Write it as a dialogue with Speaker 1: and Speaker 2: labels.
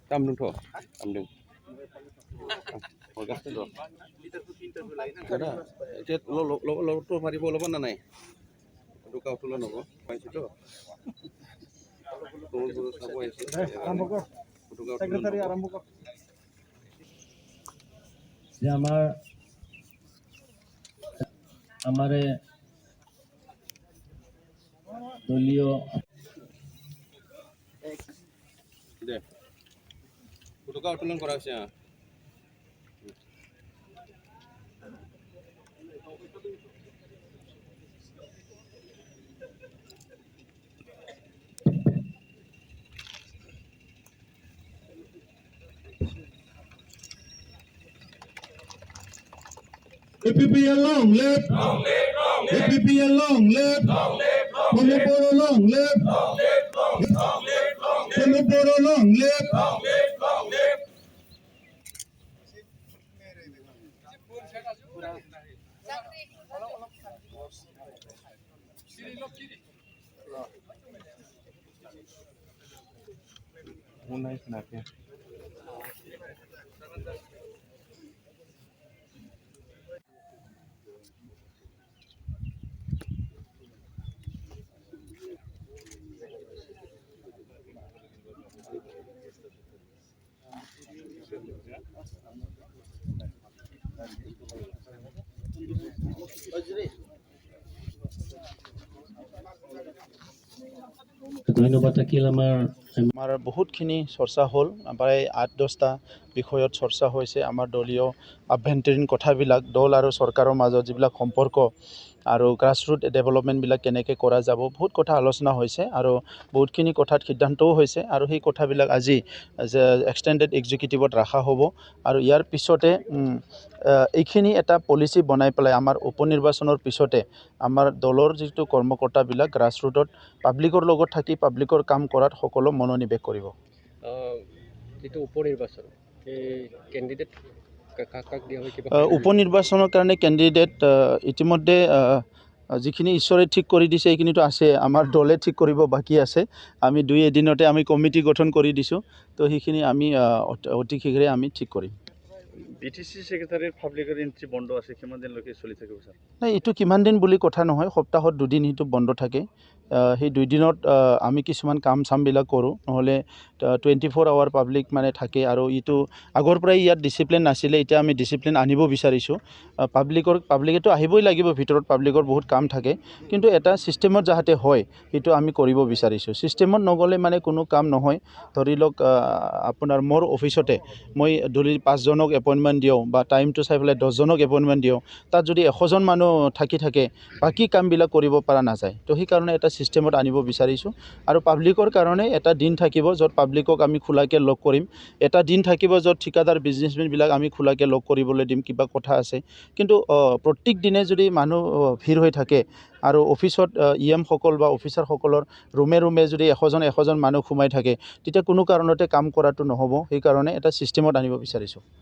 Speaker 1: Tamdung tamdung. Orgasnya dong. Kada, cet lo to mari bola mana nai? Aduh kau tulan apa? Main situ. Turun sabu isi.
Speaker 2: Aramboko. Sekretari Aramboko.
Speaker 3: যে আমারে দলীয়
Speaker 1: দে foto kau tulan kora sia
Speaker 4: UPPL long live, UPPL long live, Pumiporo long live, Pumiporo long live.
Speaker 1: Unai kenapa?
Speaker 3: ধন্যবাদ থাকিল
Speaker 5: আমাৰ বহুতখিনি চৰ্চা হ'ল প্ৰায় 8-10টা বিষয়ত চৰ্চা হৈছে আমাৰ দলীয় আভ্যন্তৰীণ কথাবিলাক দল আৰু চৰকাৰৰ মাজত যিবিলাক সম্পৰ্ক আৰু গ্ৰাছৰুট ডেভেলপমেণ্টবিলাক কেনেকৈ কৰা যাব বহুত কথা আলোচনা হৈছে আৰু বহুতখিনি কথাত সিদ্ধান্তও হৈছে আৰু সেই কথাবিলাক আজি এক্সটেণ্ডেড এক্সিকিউটিভত ৰাখা হ'ব আৰু ইয়াৰ পিছতে এইখিনি এটা পলিচি বনাই পেলাই আমাৰ উপনিৰ্বাচনৰ পিছতে আমাৰ দলৰ যিটো কৰ্মকৰ্তাবিলাক গ্ৰাছৰুটত পাব্লিকৰ লগত থাকি পাব্লিকৰ কাম কৰাত সকলো মনোনিৱেশ কৰিব
Speaker 6: যিটো উপনিৰ্বাচন এই কেণ্ডিডেট কাক দিয়া হয় কিবা
Speaker 5: উপনিৰ্বাচনৰ কাৰণে কেণ্ডিডেট ইতিমধ্যে যিখিনি ঈশ্বৰে ঠিক কৰি দিছে এইখিনিতো আছে আমাৰ দলে ঠিক কৰিব বাকী আছে আমি 2 এদিনতে আমি কমিটি গঠন কৰি দিছোঁ তো সেইখিনি আমি অতি শীঘ্ৰে আমি ঠিক কৰিম
Speaker 7: বিটিসি সেক্রেটারির পাবলিকের এন্ট্রি বন্ধ আছে কিমান দিন লকে চলি থাকিব স্যার
Speaker 5: নাই এটো কিমান দিন বুলি কথা নহয় সপ্তাহত 2 দিন হিটো বন্ধ থাকে সেই 2 দিনত আমি কিছুমান কাম সামবিলাক কৰো নহলে 24 আৱাৰ পাবলিক মানে থাকে আৰু ইটো আগৰ পৰাই ইয়াত ডিসিপ্লিন নাছিলে এতিয়া আমি ডিসিপ্লিন আনিব বিচাৰিছো পাবলিকেটো আহিবই লাগিব ভিতৰত পাবলিকৰ বহুত কাম থাকে কিন্তু এটা সিস্টেমত যাহতে হয় এটো আমি কৰিব বিচাৰিছো সিস্টেমত নগলে মানে কোনো কাম নহয় ধৰি লওক আপোনাৰ মোৰ অফিসতে মই ধৰি 5 জনক এপইন্টমেন্ট দিও বা টাইম টু চাই পেলাই 10 জনক এপইন্টমেন্ট দিও তাত যদি 100 জন মানুহ থাকে বাকি কামবিলাক কৰিব পৰা নাযায় তো সেই কাৰণে এটা সিস্টেমত আনিব বিচাৰিছো আৰু পাবলিকৰ কাৰণে এটা দিন থাকিব যত পাবলিকক আমি খোলাকে লক কৰিম এটা দিন থাকিব যত ঠিকাদাৰ বিজনেসমেন বিলাক আমি খোলাকে লক কৰিবলৈ দিম কিবা কথা আছে কিন্তু প্ৰত্যেক দিনে যদি মানুহ ভিৰ হৈ থাকে আৰু অফিসত ইএম সকল বা অফিসাৰ সকলৰ ৰুমে যদি 100 জন মানুহ ঘুমাই থাকে তেতিয়া কোনো কাৰণতে কাম কৰাটো নহব সেই কাৰণে এটা সিস্টেমত আনিব বিচাৰিছো